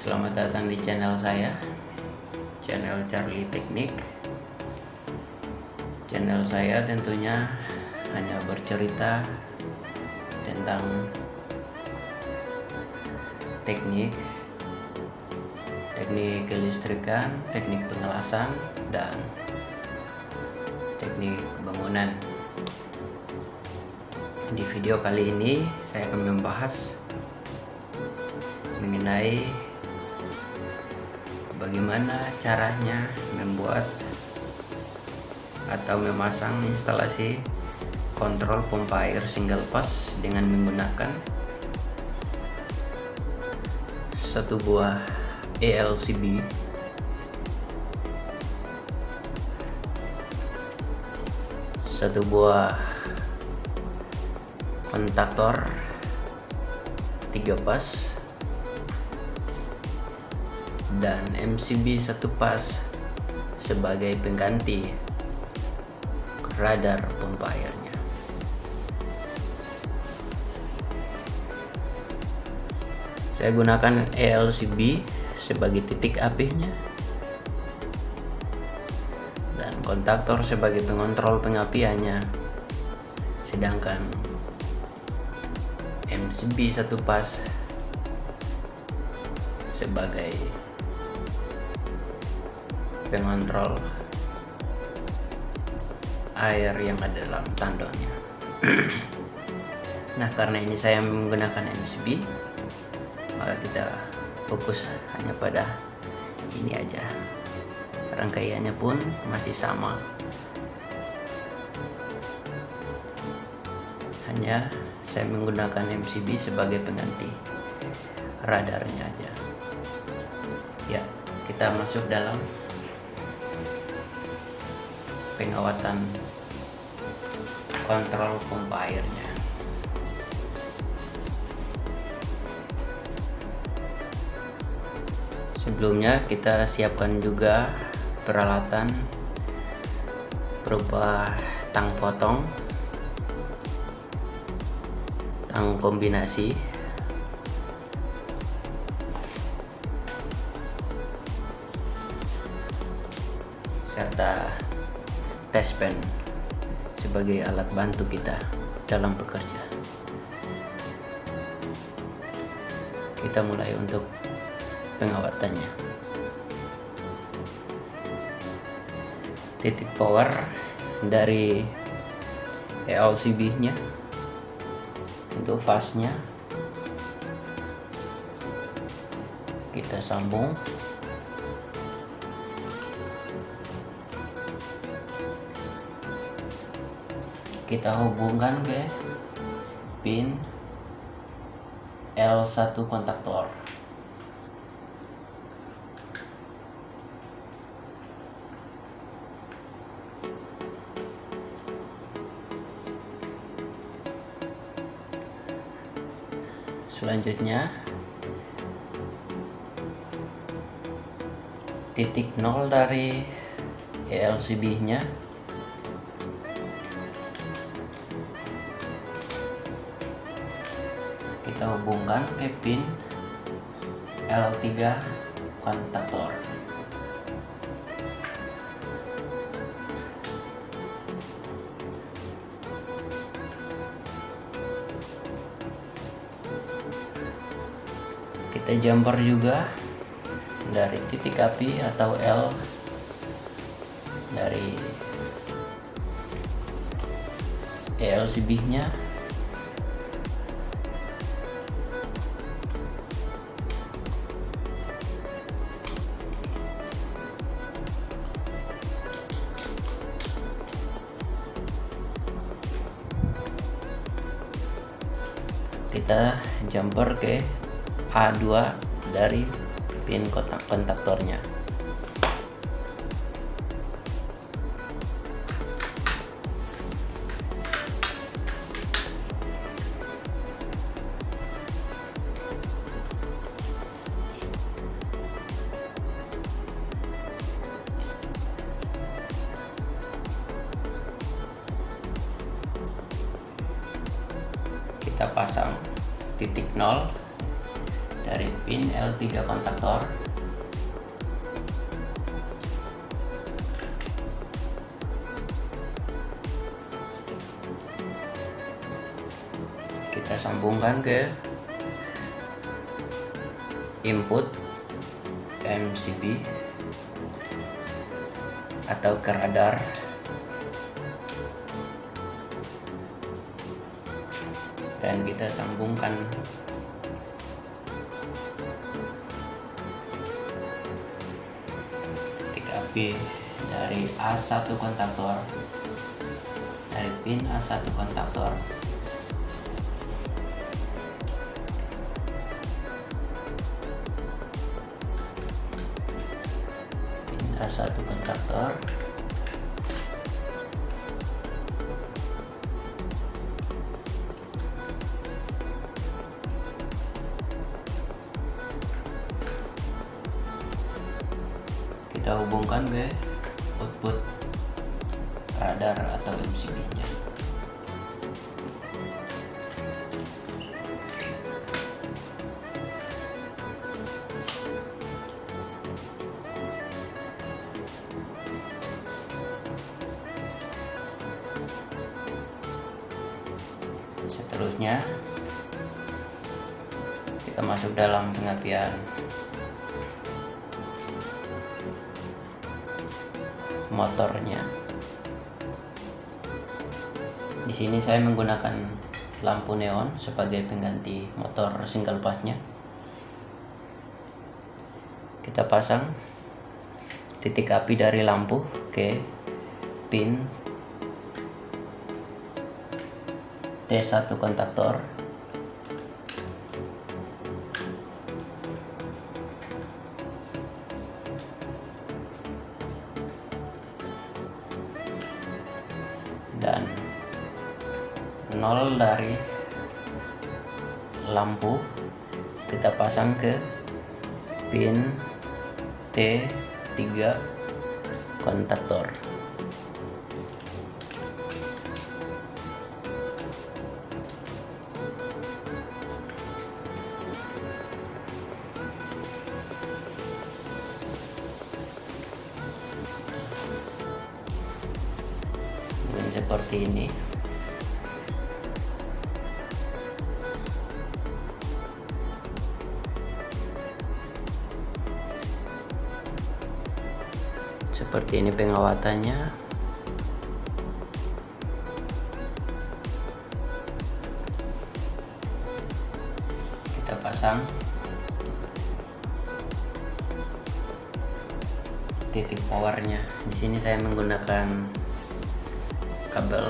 Selamat datang di channel saya, channel Charlie Teknik. Channel saya tentunya hanya bercerita tentang teknik kelistrikan, teknik pengelasan, dan teknik bangunan. Di video kali ini saya akan membahas mengenai bagaimana caranya membuat atau memasang instalasi kontrol pompa air single pass dengan menggunakan satu buah ELCB satu buah kontaktor 3 pas dan MCB 1 pas sebagai pengganti radar pompa airnya. Saya gunakan ELCB sebagai titik apinya dan kontaktor sebagai pengontrol pengapiannya, sedangkan MCB 1 pas sebagai pengontrol air yang ada dalam tandonnya. Nah, karena ini saya menggunakan MCB, maka kita fokus hanya pada ini aja. Rangkaiannya pun masih sama, hanya saya menggunakan MCB sebagai pengganti radarnya aja. Ya, kita masuk dalam pengawatan kontrol pompa airnya. Sebelumnya kita siapkan juga peralatan berupa tang potong, tang kombinasi, serta test pen sebagai alat bantu kita dalam bekerja. Kita mulai untuk pengawatannya. Titik power dari ELCB nya untuk fase-nya kita sambung. Kita hubungkan ke pin L1 kontaktor. Selanjutnya titik 0 dari ELCB nya kita hubungkan ke pin L3 kontaktor. Kita jumper juga dari titik api atau L dari ELCB nya kita jumper ke A2 dari pin kontaktornya. Kita pasang titik 0 dari pin L3 kontaktor. Kita sambungkan ke input MCB atau ke radar. Dan kita sambungkan titik api dari A1 kontaktor, dari pin A1 kontaktor pin A1 kontaktor kita hubungkan ke output radar atau MCB-nya. Seterusnya kita masuk dalam pengapian motornya. Di sini saya menggunakan lampu neon sebagai pengganti motor single passnya. Kita pasang titik api dari lampu ke pin T1 kontaktor. Dan nol dari lampu kita pasang ke pin T3 kontaktor. Seperti ini. Seperti ini pengawatannya. Kita pasang titik powernya. Di sini saya menggunakan kabel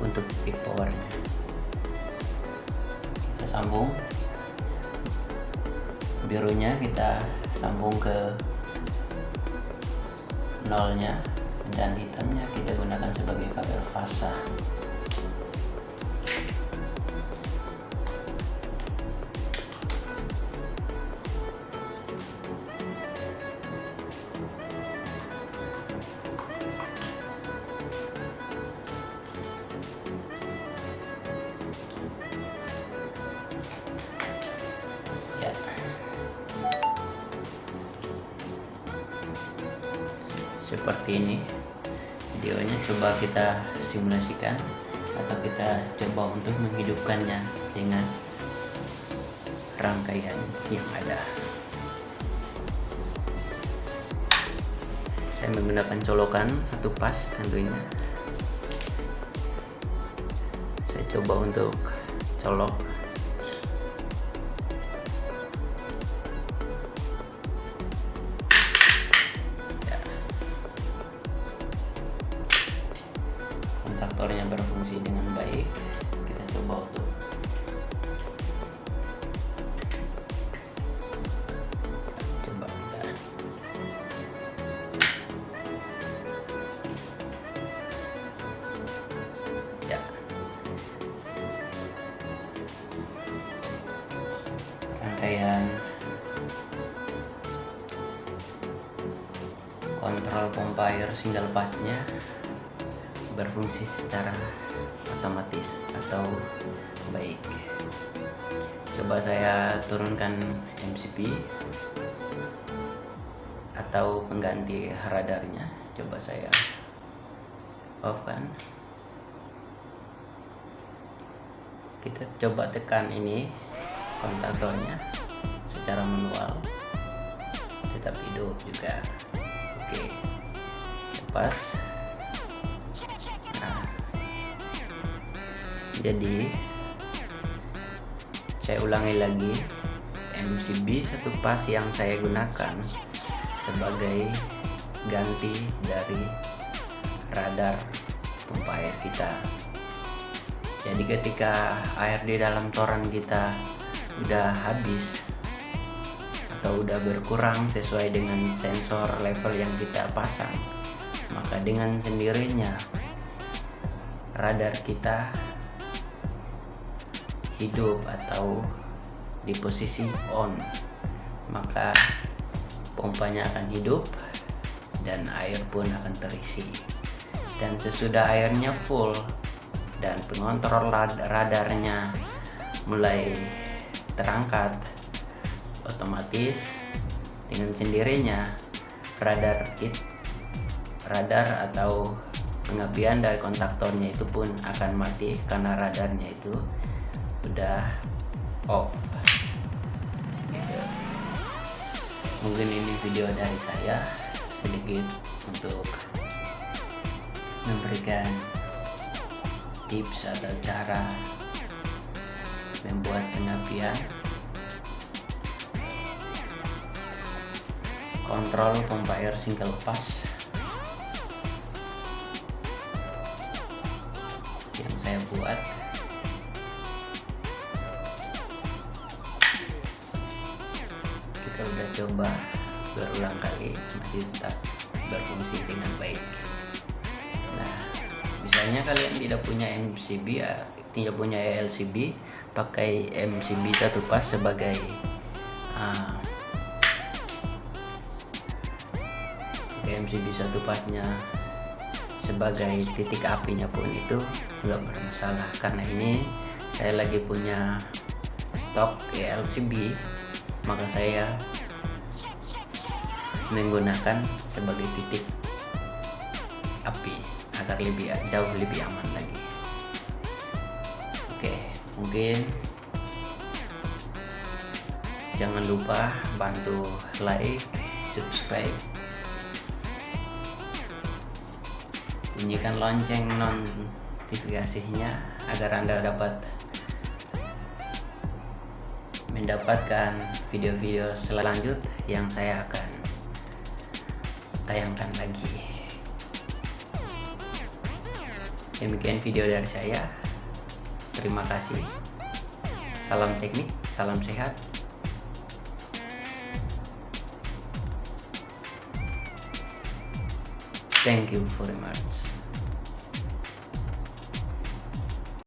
untuk titik powernya. Kita sambung birunya, kita sambung ke nolnya, dan hitamnya kita gunakan sebagai kabel fasa. Seperti ini videonya, coba kita simulasikan atau kita coba untuk menghidupkannya dengan rangkaian yang ada. Saya menggunakan colokan satu pas tentunya. Saya coba untuk colok. Kontaktornya berfungsi dengan baik. Kita coba untuk ya, rangkaian kontrol pompa air single passnya berfungsi secara otomatis atau baik. Coba saya turunkan MCB atau pengganti radarnya. Coba saya off kan. Kita coba tekan ini kontaktornya secara manual, tetap hidup juga. Oke, lepas. Nah, jadi saya ulangi lagi, MCB satu pas yang saya gunakan sebagai ganti dari radar pompa air kita. Jadi ketika air di dalam toren kita udah habis atau udah berkurang sesuai dengan sensor level yang kita pasang, maka dengan sendirinya radar kita hidup atau di posisi on, maka pompanya akan hidup dan air pun akan terisi. Dan sesudah airnya full dan pengontrol radarnya mulai terangkat, otomatis dengan sendirinya radar atau pengapian dari kontaktornya itu pun akan mati karena radarnya itu udah off. Mungkin ini video dari saya sedikit untuk memberikan tips atau cara membuat pengapian kontrol pompa air single pass yang saya buat. Kita udah coba berulang kali, masih tetap berfungsi dengan baik. Nah, misalnya kalian tidak punya MCB, tidak punya LCB, pakai MCB satu pas sebagai MCB satu pasnya sebagai titik apinya pun itu nggak bermasalah, karena ini saya lagi punya stok LCB, maka saya menggunakan sebagai titik api agar jauh lebih aman lagi. Oke, mungkin jangan lupa bantu like, subscribe, bunyikan lonceng notifikasinya agar Anda dapat mendapatkan video-video selanjutnya yang saya akan tayangkan lagi. Demikian video dari saya. Terima kasih. Salam teknik, salam sehat. Thank you very much.